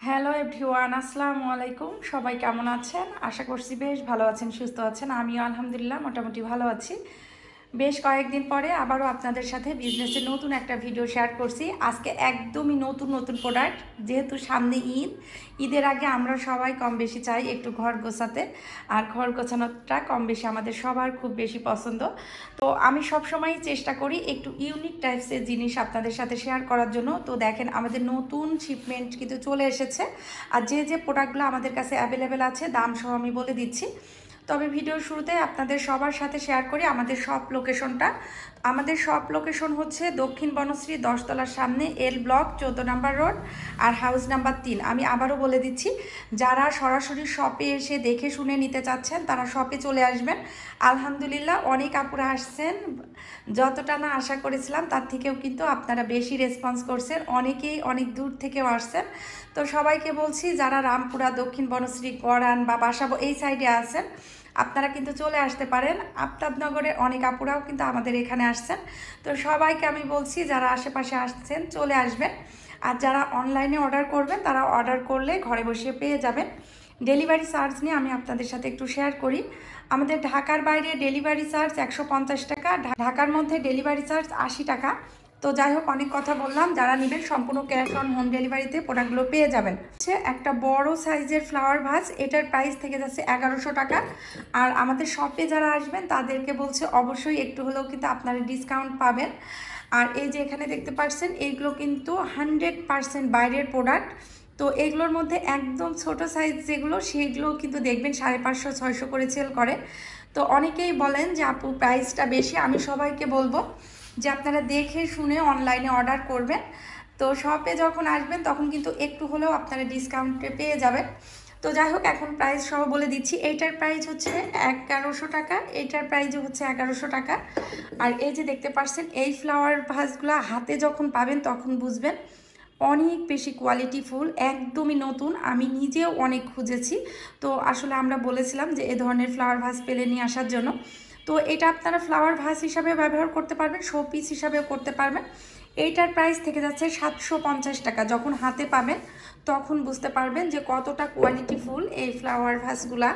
Hello everyone, আসসালামু আলাইকুম। সবাই কেমন আছেন? আশা করছি বেশ ভালো আছেন, সুস্থ আছেন। আমিও আলহামদুলিল্লাহ মোটামুটি ভালো আছি। বেশ কয়েকদিন পরে আবারও আপনাদের সাথে বিজনেসের নতুন একটা ভিডিও শেয়ার করছি। আজকে একদমই নতুন নতুন প্রোডাক্ট, যেহেতু সামনে ঈদ। ঈদের আগে আমরা সবাই কম বেশি চাই একটু ঘর গোছাতে, আর ঘর গোছানোটা কম বেশি আমাদের সবার খুব বেশি পছন্দ। তো আমি সবসময়ই চেষ্টা করি একটু ইউনিক টাইপসের জিনিস আপনাদের সাথে শেয়ার করার জন্য। তো দেখেন, আমাদের নতুন শিপমেন্ট কিন্তু চলে এসেছে। আর যে যে প্রোডাক্টগুলো আমাদের কাছে অ্যাভেলেবেল আছে দাম সহ আমি বলে দিচ্ছি। তবে ভিডিওর শুরুতে আপনাদের সবার সাথে শেয়ার করি আমাদের শপ লোকেশনটা। আমাদের শপ লোকেশন হচ্ছে দক্ষিণ বনশ্রী 10 তলার সামনে, এল ব্লক 14 নম্বর রোড, আর হাউস নাম্বার 3। আমি আবারও বলে দিচ্ছি, যারা সরাসরি শপে এসে দেখে শুনে নিতে চাচ্ছেন তারা শপে চলে আসবেন। আলহামদুলিল্লাহ অনেক আপুরা আসছেন, যতটা না আশা করেছিলাম তার থেকেও কিন্তু আপনারা বেশি রেসপন্স করছেন, অনেকেই অনেক দূর থেকেও আসছেন। তো সবাইকে বলছি, যারা রামপুরা, দক্ষিণ বনশ্রী, গড়ান বা বাসাবো এই সাইডে আছেন আপনারা কিন্তু চলে আসতে পারেন। আফতাবনগরের অনেক আপুরাও কিন্তু আমাদের এখানে আসছেন। তো সবাইকে আমি বলছি, যারা আশেপাশে আসছেন চলে আসবেন। আর যারা অনলাইনে অর্ডার করবেন তারা অর্ডার করলে ঘরে বসে পেয়ে যাবেন। ডেলিভারি চার্জ নিয়ে আমি আপনাদের সাথে একটু শেয়ার করি। আমাদের ঢাকার বাইরে ডেলিভারি চার্জ 150 টাকা, ঢাকার মধ্যে ডেলিভারি চার্জ 80 টাকা। তো যাই হোক, অনেক কথা বললাম। যারা নেবেন সম্পূর্ণ ক্যাশ অন হোম ডেলিভারিতে প্রোডাক্টগুলো পেয়ে যাবেন। হচ্ছে একটা বড় সাইজের ফ্লাওয়ার ভাস, এটার প্রাইস থেকে যাচ্ছে 1100 টাকা। আর আমাদের শপে যারা আসবেন তাদেরকে বলছে অবশ্যই একটু হলেও কিন্তু আপনারা ডিসকাউন্ট পাবেন। আর এই যে এখানে দেখতে পাচ্ছেন, এইগুলো কিন্তু 100% বাইরের প্রোডাক্ট। তো এগুলোর মধ্যে একদম ছোট সাইজ যেগুলো, সেগুলো কিন্তু দেখবেন 550-600 করে সেল করে। তো অনেকেই বলেন যে আপু প্রাইসটা বেশি। আমি সবাইকে বলবো যে আপনারা দেখে শুনে অনলাইনে অর্ডার করবেন। তো শপে যখন আসবেন তখন কিন্তু একটু হলেও আপনারা ডিসকাউন্টে পেয়ে যাবেন। তো যাই হোক, এখন প্রাইস সহ বলে দিচ্ছি। এইটার প্রাইস হচ্ছে 1100 টাকা, এইটার প্রাইসও হচ্ছে 1100 টাকা। আর এই যে দেখতে পাচ্ছেন, এই ফ্লাওয়ার ভাসগুলো হাতে যখন পাবেন তখন বুঝবেন অনেক বেশি কোয়ালিটিফুল, একদমই নতুন। আমি নিজেও অনেক খুঁজেছি। তো আসলে আমরা বলেছিলাম যে এ ধরনের ফ্লাওয়ার ভাস পেলে নিয়ে আসার জন্য। তো এটা আপনারা ফ্লাওয়ার ভাস হিসাবে ব্যবহার করতে পারবেন, শো পিস হিসাবেও করতে পারবেন। এইটার প্রাইস থেকে যাচ্ছে 750 টাকা। যখন হাতে পাবেন তখন বুঝতে পারবেন যে কতটা কোয়ালিটিফুল এই ফ্লাওয়ার ভাসগুলা।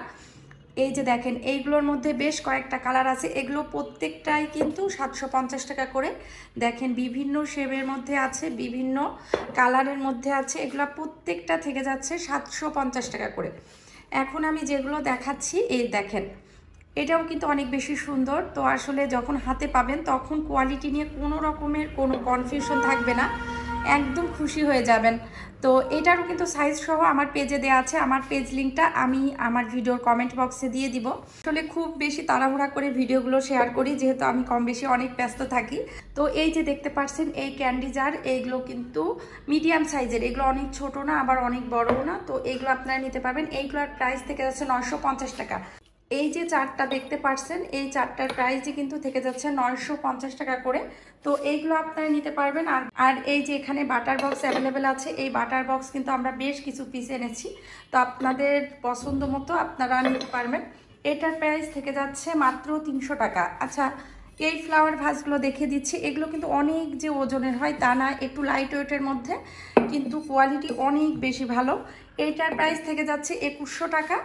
এই যে দেখেন, এইগুলোর মধ্যে বেশ কয়েকটা কালার আছে। এগুলো প্রত্যেকটাই কিন্তু 750 টাকা করে। দেখেন, বিভিন্ন শেপের মধ্যে আছে, বিভিন্ন কালারের মধ্যে আছে। এগুলো প্রত্যেকটা থেকে যাচ্ছে 750 টাকা করে। এখন আমি যেগুলো দেখাচ্ছি, এই দেখেন, এটাও কিন্তু অনেক বেশি সুন্দর। তো আসলে যখন হাতে পাবেন তখন কোয়ালিটি নিয়ে কোনো রকমের কোনো কনফিউশন থাকবে না, একদম খুশি হয়ে যাবেন। তো এটারও কিন্তু সাইজ সহ আমার পেজে দেওয়া আছে। আমার পেজ লিঙ্কটা আমি আমার ভিডিওর কমেন্ট বক্সে দিয়ে দিব। আসলে খুব বেশি তাড়াহুড়া করে ভিডিওগুলো শেয়ার করি, যেহেতু আমি কম বেশি অনেক ব্যস্ত থাকি। তো এই যে দেখতে পাচ্ছেন, এই ক্যান্ডি জার, এইগুলো কিন্তু মিডিয়াম সাইজের। এগুলো অনেক ছোট না, আবার অনেক বড়ও না। তো এইগুলো আপনারা নিতে পারবেন। এইগুলোর প্রাইস থেকে যাচ্ছে 950 টাকা। এই যে চারটা দেখতে পাচ্ছেন, এই চারটার প্রাইসই কিন্তু থেকে যাচ্ছে 950 টাকা করে। তো এইগুলো আপনারা নিতে পারবেন। আর আর এই যে এখানে বাটার বক্স অ্যাভেলেবেল আছে। এই বাটার বক্স কিন্তু আমরা বেশ কিছু পিস এনেছি, তো আপনাদের পছন্দ মতো আপনারা নিতে পারবেন। এটার প্রাইস থেকে যাচ্ছে মাত্র 300 টাকা। আচ্ছা, এই ফ্লাওয়ার ভাসগুলো দেখে দিচ্ছি। এগুলো কিন্তু অনেক যে ওজনের হয় তা না, একটু লাইট ওয়েটের মধ্যে, কিন্তু কোয়ালিটি অনেক বেশি ভালো। এইটার প্রাইস থেকে যাচ্ছে 2100 টাকা।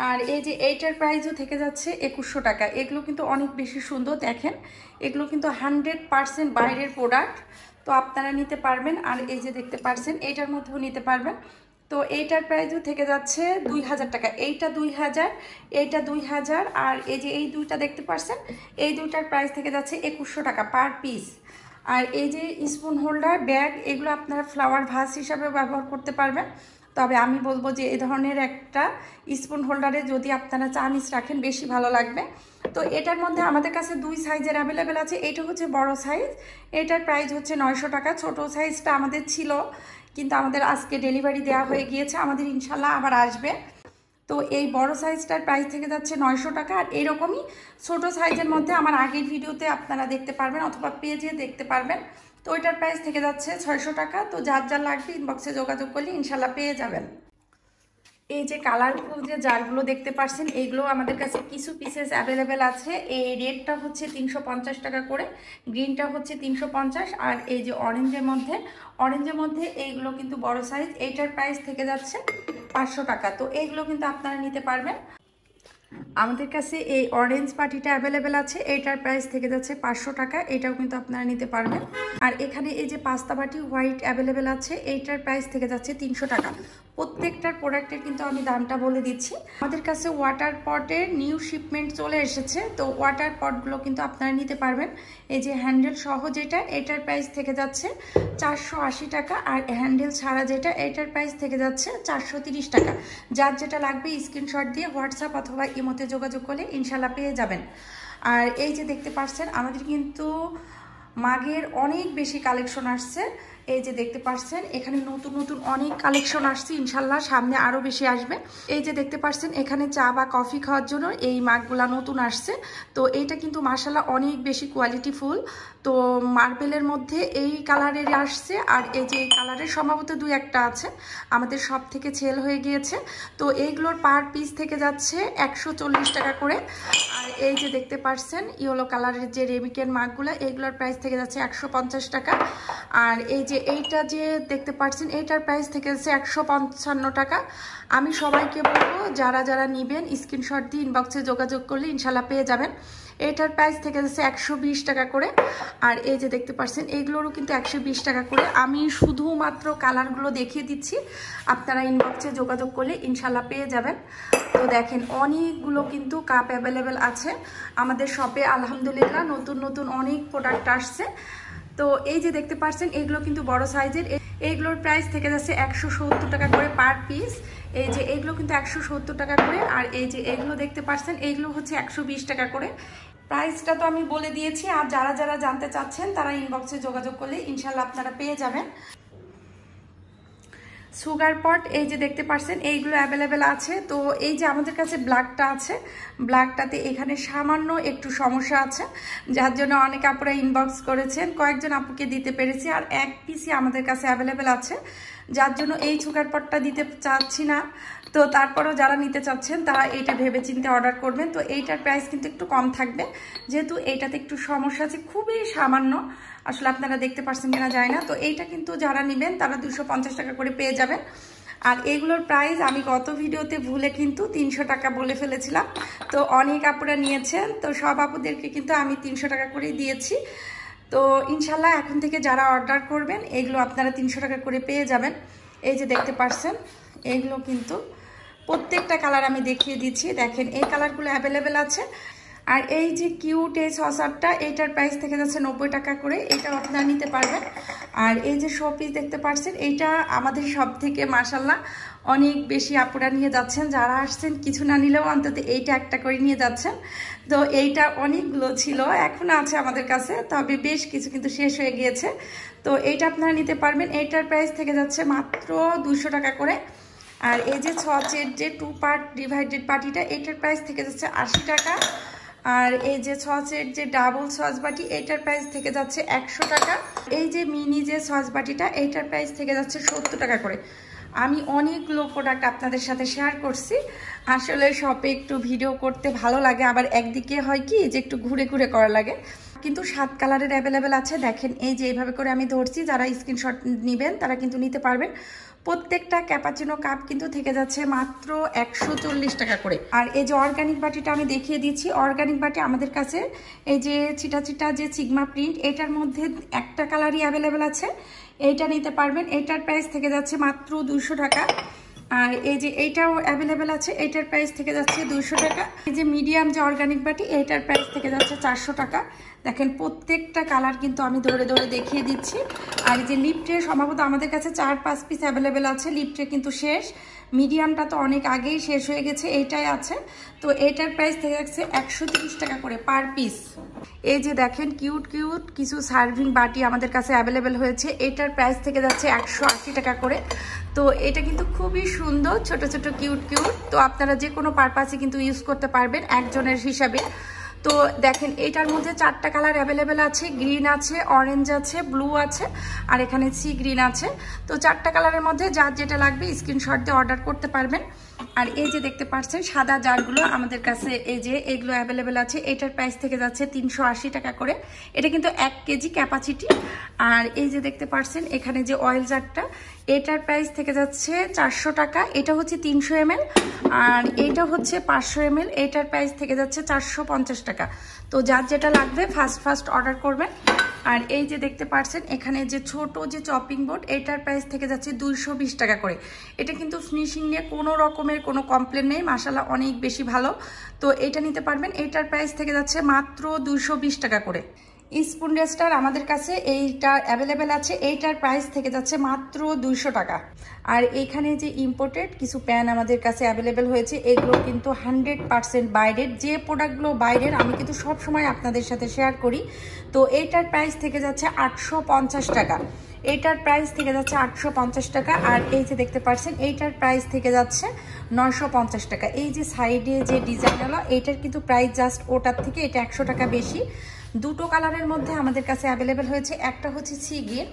আর এই যে এইটার প্রাইসও থেকে যাচ্ছে 2100 টাকা। এগুলো কিন্তু অনেক বেশি সুন্দর। দেখেন, এগুলো কিন্তু 100% বাইরের প্রোডাক্ট। তো আপনারা নিতে পারবেন। আর এই যে দেখতে পাচ্ছেন, এইটার মধ্যেও নিতে পারবেন। তো এইটার প্রাইসও থেকে যাচ্ছে 2000 টাকা। এইটা 2000, এইটা 2000। আর এই যে এই দুইটা দেখতে পাচ্ছেন, এই দুইটার প্রাইস থেকে যাচ্ছে 2100 টাকা পার পিস। আর এই যে স্পুন হোল্ডার, ব্যাগ, এগুলো আপনারা ফ্লাওয়ার ভাস হিসাবে ব্যবহার করতে পারবেন। তবে আমি বলবো যে এই ধরনের একটা স্পুন হোল্ডারে যদি আপনারা চামিচ রাখেন বেশি ভালো লাগবে। তো এটার মধ্যে আমাদের কাছে দুই সাইজের অ্যাভেলেবেল আছে। এইটা হচ্ছে বড় সাইজ, এটার প্রাইস হচ্ছে 900 টাকা। ছোট সাইজটা আমাদের ছিল, কিন্তু আমাদের আজকে ডেলিভারি দেওয়া হয়ে গিয়েছে, আমাদের ইনশাল্লাহ আবার আসবে। তো এই বড় সাইজটার প্রাইস থেকে যাচ্ছে 900 টাকা। আর এরকমই ছোট সাইজের মধ্যে আমার আগের ভিডিওতে আপনারা দেখতে পারবেন, অথবা পেজে দেখতে পারবেন। তো ওইটার প্রাইস থেকে যাচ্ছে 600 টাকা। তো যার যার লাগবে ইনবক্সে যোগাযোগ করলে ইনশাল্লাহ পেয়ে যাবেন। এই যে কালারফুল যে জারগুলো দেখতে পাচ্ছেন, এইগুলো আমাদের কাছে কিছু পিসেস অ্যাভেলেবেল আছে। এই রেডটা হচ্ছে 350 টাকা করে, গ্রিনটা হচ্ছে 350, আর এই যে অরেঞ্জের মধ্যে এইগুলো কিন্তু বড় সাইজ, এইটার প্রাইস থেকে যাচ্ছে 500 টাকা। তো এইগুলো কিন্তু আপনারা নিতে পারবেন। আমাদের কাছে এই অরেঞ্জ পাটিটা অ্যাভেলেবেল আছে, এইটার প্রাইস থেকে যাচ্ছে 500 টাকা, এটাও কিন্তু আপনারা নিতে পারবেন। আর এখানে এই যে পাস্তা বাটি হোয়াইট অ্যাভেলেবেল আছে, এইটার প্রাইস থেকে যাচ্ছে 300 টাকা। প্রত্যেকটার প্রোডাক্টের কিন্তু আমি দামটা বলে দিচ্ছি। আমাদের কাছে ওয়াটার পটের নিউ শিপমেন্ট চলে এসেছে, তো ওয়াটার পটগুলো কিন্তু আপনারা নিতে পারবেন। এই যে হ্যান্ডেল সহ যেটা, এটার প্রাইস থেকে যাচ্ছে 480 টাকা, আর হ্যান্ডেল ছাড়া যেটা, এটার প্রাইস থেকে যাচ্ছে 430 টাকা। যার যেটা লাগবে স্ক্রিনশট দিয়ে হোয়াটসঅ্যাপ অথবা ইমোতে যোগাযোগ করলে ইনশাল্লাহ পেয়ে যাবেন। আর এই যে দেখতে পাচ্ছেন আমাদের কিন্তু মাগের অনেক বেশি কালেকশন আসছে। এই যে দেখতে পাচ্ছেন এখানে নতুন নতুন অনেক কালেকশন আসছে, ইনশাল্লাহ সামনে আরও বেশি আসবে। এই যে দেখতে পাচ্ছেন এখানে চা বা কফি খাওয়ার জন্য এই মাগগুলা নতুন আসছে। তো এইটা কিন্তু মাশাআল্লাহ অনেক বেশি কোয়ালিটি ফুল। তো মার্বেলের মধ্যে এই কালারের আসছে, আর এই যে এই কালারের সম্ভবত 2-1টা আছে, আমাদের সব থেকে সেল হয়ে গিয়েছে। তো এইগুলোর পার পিস থেকে যাচ্ছে 140 টাকা করে। আর এই যে দেখতে পাচ্ছেন ইয়েলো কালারের যে রেমিকেন মাগগুলো, এইগুলোর প্রাইস থেকে যাচ্ছে 150 টাকা। আর এই যে এইটা যে দেখতে পাচ্ছেন, এইটার প্রাইস থেকে যাচ্ছে 155 টাকা। আমি সবাইকে বলবো যারা যারা নেবেন স্ক্রিনশট দিয়ে ইনবক্সে যোগাযোগ করলে ইনশাল্লাহ পেয়ে যাবেন। এইটার প্রাইস থেকে যাচ্ছে 120 টাকা করে। আর এই যে দেখতে পাচ্ছেন এইগুলোরও কিন্তু 120 টাকা করে। আমি শুধুমাত্র কালারগুলো দেখিয়ে দিচ্ছি, আপনারা ইনবক্সে যোগাযোগ করলে ইনশাল্লাহ পেয়ে যাবেন। তো দেখেন অনেকগুলো কিন্তু কাপ অ্যাভেলেবেল আছে আমাদের শপে, আলহামদুলিল্লাহ নতুন নতুন অনেক প্রোডাক্ট আসছে। তো এই যে দেখতে পাচ্ছেন এগুলো কিন্তু বড় সাইজের, এইগুলোর প্রাইস থেকে যাচ্ছে 170 টাকা করে পার পিস। এই যে এইগুলো কিন্তু 170 টাকা করে। আর এই যে এগুলো দেখতে পাচ্ছেন এইগুলো হচ্ছে 120 টাকা করে। প্রাইসটা তো আমি বলে দিয়েছি, আর যারা যারা জানতে চাচ্ছেন তারা ইনবক্সে যোগাযোগ করলে ইনশাল্লাহ আপনারা পেয়ে যাবেন। সুগার পট এই যে দেখতে পাচ্ছেন এইগুলো অ্যাভেলেবেল আছে। তো এই যে আমাদের কাছে ব্ল্যাকটা আছে, ব্ল্যাকটাতে এখানে সামান্য একটু সমস্যা আছে, যার জন্য অনেক আপুরা ইনবক্স করেছেন, কয়েকজন আপুকে দিতে পেরেছি। আর এক পিসই আমাদের কাছে অ্যাভেলেবেল আছে, যার জন্য এই সুগার পটটা দিতে চাচ্ছি না। তো তারপরেও যারা নিতে চাচ্ছেন তারা এইটা ভেবে চিন্তে অর্ডার করবেন। তো এইটার প্রাইস কিন্তু একটু কম থাকবে, যেহেতু এইটাতে একটু সমস্যা আছে, খুবই সামান্য, আসলে আপনারা দেখতে পাচ্ছেন কিনা যায় না। তো এইটা কিন্তু যারা নেবেন তারা 250 টাকা করে পেয়ে যাবেন। আর এইগুলোর প্রাইস আমি গত ভিডিওতে ভুলে কিন্তু 300 টাকা বলে ফেলেছিলাম, তো অনেক আপুরা নিয়েছেন, তো সব আপুদেরকে কিন্তু আমি 300 টাকা করে দিয়েছি। তো ইনশাল্লাহ এখন থেকে যারা অর্ডার করবেন এগুলো আপনারা 300 টাকা করে পেয়ে যাবেন। এই যে দেখতে পাচ্ছেন এইগুলো কিন্তু প্রত্যেকটা কালার আমি দেখিয়ে দিচ্ছি, দেখেন এই কালারগুলো অ্যাভেলেবেল আছে। আর এই যে কিউট এই সসারটা, এইটার প্রাইস থেকে যাচ্ছে 90 টাকা করে, এটাও আপনারা নিতে পারবেন। আর এই যে শোপিস দেখতে পাচ্ছেন, এইটা আমাদের সব থেকে মাশাআল্লাহ অনেক বেশি আপুরা নিয়ে যাচ্ছেন, যারা আসছেন কিছু না নিলেও অন্তত এইটা একটা করে নিয়ে যাচ্ছেন। তো এইটা অনেকগুলো ছিল, এখন আছে আমাদের কাছে, তবে বেশ কিছু কিন্তু শেষ হয়ে গিয়েছে। তো এইটা আপনারা নিতে পারবেন, এইটার প্রাইস থেকে যাচ্ছে মাত্র 200 টাকা করে। আর এই যে ছচের যে 2 পার্ট ডিভাইডেড পাটিটা, এইটার প্রাইস থেকে যাচ্ছে 80 টাকা। আর এই যে সসের যে ডাবল সস বাটি, এইটার প্রাইস থেকে যাচ্ছে 100 টাকা। এই যে মিনি যে সস বাটিটা, এইটার প্রাইস থেকে যাচ্ছে 70 টাকা করে। আমি অনেকগুলো প্রোডাক্ট আপনাদের সাথে শেয়ার করছি, আসলে শপে একটু ভিডিও করতে ভালো লাগে, আবার একদিকে হয় কি যে একটু ঘুরে ঘুরে করা লাগে। কিন্তু 7 কালারের অ্যাভেলেবেল আছে, দেখেন এই যে এইভাবে করে আমি ধরছি, যারা স্ক্রিনশট নেবেন তারা কিন্তু নিতে পারবেন। প্রত্যেকটা ক্যাপাচিনো কাপ কিন্তু থেকে যাচ্ছে মাত্র 140 টাকা করে। আর এই যে অর্গানিক বাটিটা আমি দেখিয়ে দিচ্ছি, অর্গানিক বাটি আমাদের কাছে এই যে চিটা চিটা যে সিগমা প্রিন্ট, এটার মধ্যে একটা কালারই অ্যাভেলেবেল আছে, এইটা নিতে পারবেন। এটার প্রাইস থেকে যাচ্ছে মাত্র 200 টাকা। আর এই যে এইটাও অ্যাভেলেবেল আছে, এইটার প্রাইস থেকে যাচ্ছে 200 টাকা। এই যে মিডিয়াম যে অর্গানিক বাটি, এইটার প্রাইস থেকে যাচ্ছে 400 টাকা। দেখেন প্রত্যেকটা কালার কিন্তু আমি ধরে ধরে দেখিয়ে দিচ্ছি। আর এই যে লিপটে সম্ভবত আমাদের কাছে 4-5 পিস অ্যাভেলেবেল আছে, লিপটে কিন্তু শেষ, মিডিয়ামটা তো অনেক আগেই শেষ হয়ে গেছে, এইটাই আছে। তো এইটার প্রাইস থেকে যাচ্ছে 130 টাকা করে পার পিস। এই যে দেখেন কিউট কিউট কিছু সার্ভিং বাটি আমাদের কাছে অ্যাভেলেবেল হয়েছে, এটার প্রাইস থেকে যাচ্ছে 180 টাকা করে। তো এটা কিন্তু খুবই সুন্দর, ছোট ছোট কিউট কিউট। তো আপনারা যে কোনো পারপাসে কিন্তু ইউজ করতে পারবেন একজনের হিসাবে। তো দেখেন এটার মধ্যে 4টা কালার অ্যাভেলেবেল আছে, গ্রিন আছে, অরেঞ্জ আছে, ব্লু আছে আর এখানে সি গ্রিন আছে। তো 4টা কালারের মধ্যে যার যেটা লাগবে স্ক্রিনশট দিয়ে অর্ডার করতে পারবেন। আর এই যে দেখতে পাচ্ছেন সাদা জারগুলো আমাদের কাছে এই যে এগুলো অ্যাভেলেবেল আছে। এটার প্রাইস থেকে যাচ্ছে 380 টাকা করে। এটা কিন্তু 1 কেজি ক্যাপাসিটি। আর এই যে দেখতে পাচ্ছেন এখানে যে অয়েল জারটা, এটার প্রাইস থেকে যাচ্ছে 400 টাকা। এটা হচ্ছে 300 ml আর এটা হচ্ছে 500 ml। এটার প্রাইস থেকে যাচ্ছে 450 টাকা। তো যার যেটা লাগবে ফার্স্ট অর্ডার করবেন। আর এই যে দেখতে পাচ্ছেন এখানে যে ছোট যে চপিং বোর্ড, এটার প্রাইস থেকে যাচ্ছে 220 টাকা করে। এটা কিন্তু ফিনিশিং নিয়ে কোনো রকমের কোনো কমপ্লেন নেই, মাশাআল্লাহ অনেক বেশি ভালো। তো এটা নিতে পারবেন। এটার প্রাইস থেকে যাচ্ছে মাত্র 220 টাকা করে। স্পুন রেস্টার আমাদের কাছে এইটা অ্যাভেলেবেল আছে। এইটার প্রাইস থেকে যাচ্ছে মাত্র 200 টাকা। আর এইখানে যে ইম্পোর্টেড কিছু প্যান আমাদের কাছে অ্যাভেলেবেল হয়েছে, এগুলো কিন্তু 100% বাইরের। যে প্রোডাক্টগুলো বাইরের আমি কিন্তু সব সময় আপনাদের সাথে শেয়ার করি। তো এইটার প্রাইস থেকে যাচ্ছে 850 টাকা। এইটার প্রাইস থেকে যাচ্ছে 850 টাকা। আর এই যে দেখতে পাচ্ছেন এইটার প্রাইস থেকে যাচ্ছে 950 টাকা। এই যে সাইডে যে ডিজাইন হলো এইটার কিন্তু প্রাইস জাস্ট ওটার থেকে এটা 100 টাকা বেশি। দুটো কালারের মধ্যে আমাদের কাছে অ্যাভেলেবেল হয়েছে। একটা হচ্ছে সি গ্রিন,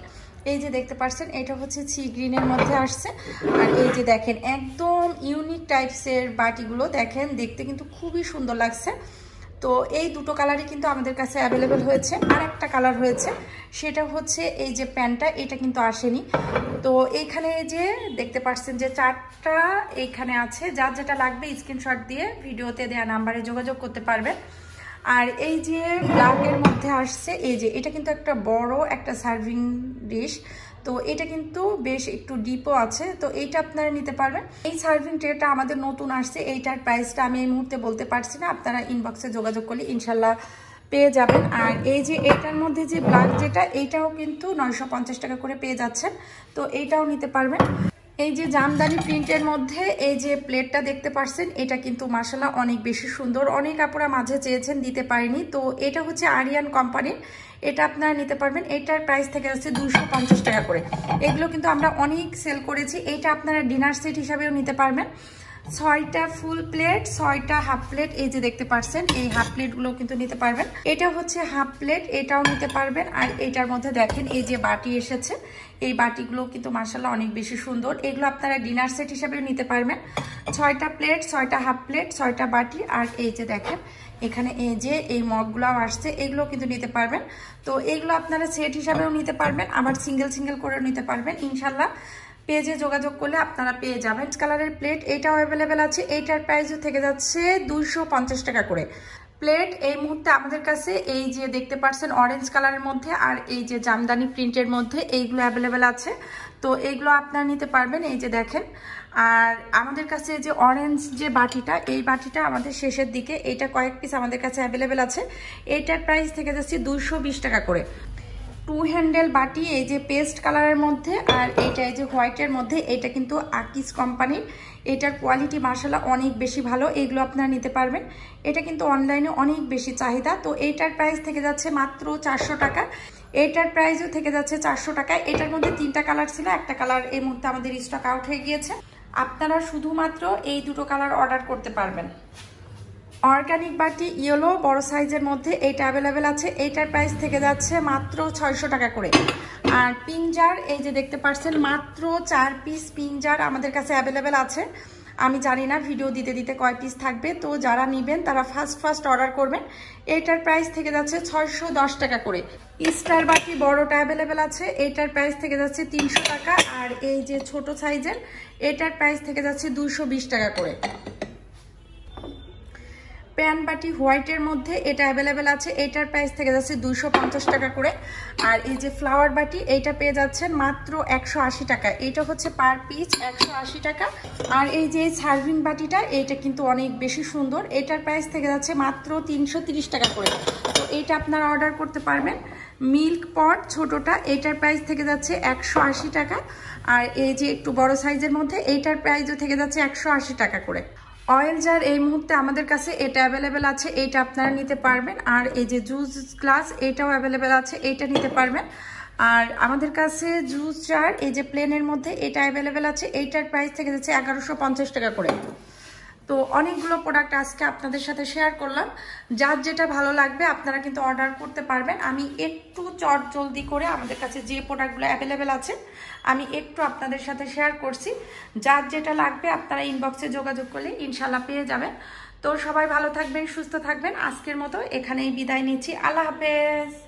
এই যে দেখতে পাচ্ছেন এটা হচ্ছে সি গ্রিনের মধ্যে আসছে। আর এই যে দেখেন একদম ইউনিক টাইপসের বাটিগুলো দেখেন, দেখতে কিন্তু খুবই সুন্দর লাগছে। তো এই দুটো কালারই কিন্তু আমাদের কাছে অ্যাভেলেবেল হয়েছে। আর একটা কালার হয়েছে সেটা হচ্ছে এই যে প্যান্টটা, এটা কিন্তু আসেনি। তো এইখানে যে দেখতে পাচ্ছেন যে 4টা এইখানে আছে। যার যেটা লাগবে স্ক্রিনশট দিয়ে ভিডিওতে দেওয়া নাম্বারে যোগাযোগ করতে পারবেন। আর এই যে ব্ল্যাকের মধ্যে আসছে এই যে এটা কিন্তু একটা বড় একটা সার্ভিং ডিশ। তো এটা কিন্তু বেশ একটু ডিপও আছে। তো এইটা আপনারা নিতে পারবেন। এই সার্ভিং ট্রেটা আমাদের নতুন আসছে। এইটার প্রাইসটা আমি এই মুহূর্তে বলতে পারছি না, আপনারা ইনবক্সে যোগাযোগ করলে ইনশাল্লাহ পেয়ে যাবেন। আর এই যে এটার মধ্যে যে ব্ল্যাক যেটা, এইটাও কিন্তু 950 টাকা করে পেয়ে যাচ্ছেন। তো এইটাও নিতে পারবেন। এই যে জামদানি প্রিন্টের মধ্যে এই যে প্লেটটা দেখতে পাচ্ছেন, এটা কিন্তু মাশাআল্লাহ অনেক বেশি সুন্দর। অনেক আপুরা মাঝে চেয়েছেন, দিতে পারিনি। তো এটা হচ্ছে আরিয়ান কোম্পানির, এটা আপনারা নিতে পারবেন। এটার প্রাইস থেকে যাচ্ছে 250 টাকা করে। এগুলো কিন্তু আমরা অনেক সেল করেছি। এইটা আপনারা ডিনার সেট হিসাবেও নিতে পারবেন। 6টা ফুল প্লেট, 6টা হাফ প্লেট, এই যে দেখতে পাচ্ছেন এই হাফ প্লেটগুলো কিন্তু নিতে পারবেন। এটা হচ্ছে হাফ প্লেট, এটাও নিতে পারবেন। আর এটার মধ্যে দেখেন এই যে বাটি এসেছে, এই বাটিগুলো কিন্তু মাশাআল্লাহ অনেক বেশি সুন্দর। এগুলো আপনারা ডিনার সেট হিসাবেও নিতে পারবেন। 6টা প্লেট, 6টা হাফ প্লেট, 6টা বাটি। আর এই যে দেখেন এখানে এই যে এই মগগুলোও আসছে, এগুলো কিন্তু নিতে পারবেন। তো এগুলো আপনারা সেট হিসাবেও নিতে পারবেন, আবার সিঙ্গেল করেও নিতে পারবেন। ইনশাল্লাহ পেজে যোগাযোগ করলে আপনারা পেয়ে যাবেন। কালারের প্লেট এটাও অ্যাভেলেবেল আছে। এইটার প্রাইসও থেকে যাচ্ছে 250 টাকা করে। প্লেট এই মুহূর্তে আমাদের কাছে এই যে দেখতে পাচ্ছেন অরেঞ্জ কালারের মধ্যে আর এই যে জামদানি প্রিন্টের মধ্যে এইগুলো অ্যাভেলেবেল আছে। তো এইগুলো আপনারা নিতে পারবেন। এই যে দেখেন, আর আমাদের কাছে যে অরেঞ্জ যে বাটিটা, এই বাটিটা আমাদের শেষের দিকে, এইটা কয়েক পিস আমাদের কাছে অ্যাভেলেবেল আছে। এইটার প্রাইস থেকে যাচ্ছে 220 টাকা করে। 2 হ্যান্ডেল বাটি এই যে পেস্ট কালারের মধ্যে, আর এইটা এই যে হোয়াইটের মধ্যে, এটা কিন্তু আকিস কোম্পানির। এটার কোয়ালিটি মাশাআল্লাহ অনেক বেশি ভালো। এগুলো আপনারা নিতে পারবেন। এটা কিন্তু অনলাইনে অনেক বেশি চাহিদা। তো এইটার প্রাইস থেকে যাচ্ছে মাত্র 400 টাকা। এটার প্রাইসও থেকে যাচ্ছে 400 টাকা। এটার মধ্যে 3টা কালার ছিল, একটা কালার এই মুহূর্তে আমাদের স্টক আউট হয়ে গিয়েছে। আপনারা শুধুমাত্র এই দুটো কালার অর্ডার করতে পারবেন। অর্গানিক বাটি ইয়েলো বড় সাইজের মধ্যে এইটা অ্যাভেলেবেল আছে। এইটার প্রাইস থেকে যাচ্ছে মাত্র 600 টাকা করে। আর পিঞ্জার এই যে দেখতে পাচ্ছেন মাত্র 4 পিস পিঞ্জার আমাদের কাছে অ্যাভেলেবেল আছে। আমি জানি না ভিডিও দিতে দিতে কয় পিস থাকবে। তো যারা নেবেন তারা ফার্স্ট অর্ডার করবেন। এইটার প্রাইস থেকে যাচ্ছে 610 টাকা করে। স্টার বাটি বড়টা অ্যাভেলেবেল আছে। এইটার প্রাইস থেকে যাচ্ছে 300 টাকা। আর এই যে ছোট সাইজের, এটার প্রাইস থেকে যাচ্ছে 220 টাকা করে। প্যান বাটি হোয়াইটের মধ্যে এটা অ্যাভেলেবেল আছে। এটার প্রাইস থেকে যাচ্ছে 250 টাকা করে। আর এই যে ফ্লাওয়ার বাটি, এইটা পেয়ে যাচ্ছেন মাত্র 180 টাকা। এইটা হচ্ছে পার পিস 180 টাকা। আর এই যে সার্ভিং বাটিটা, এইটা কিন্তু অনেক বেশি সুন্দর। এটার প্রাইস থেকে যাচ্ছে মাত্র 330 টাকা করে। তো এইটা আপনারা অর্ডার করতে পারবেন। মিল্ক পট ছোটটা, এইটার প্রাইস থেকে যাচ্ছে 180 টাকা। আর এই যে একটু বড় সাইজের মধ্যে, এইটার প্রাইসও থেকে যাচ্ছে 180 টাকা করে। অয়েল জার এই মুহূর্তে আমাদের কাছে এটা অ্যাভেলেবেল আছে। এইটা আপনারা নিতে পারবেন। আর এই যে জুস গ্লাস, এইটাও অ্যাভেলেবেল আছে, এইটা নিতে পারবেন। আর আমাদের কাছে জুস জার এই যে প্লেনের মধ্যে, এটা অ্যাভেলেবেল আছে। এইটার প্রাইস থেকে যাচ্ছে 1150 টাকা করে। তো অনেকগুলো প্রোডাক্ট আজকে আপনাদের সাথে শেয়ার করলাম। যার যেটা ভালো লাগবে আপনারা কিন্তু অর্ডার করতে পারবেন। আমি একটু জলদি করে আমাদের কাছে যে প্রোডাক্টগুলো অ্যাভেলেবেল আছে আমি একটু আপনাদের সাথে শেয়ার করছি। যার যেটা লাগবে আপনারা ইনবক্সে যোগাযোগ করলে ইনশাল্লাহ পেয়ে যাবেন। তো সবাই ভালো থাকবেন, সুস্থ থাকবেন। আজকের মতো এখানেই বিদায় নিচ্ছি। আল্লাহ হাফেজ।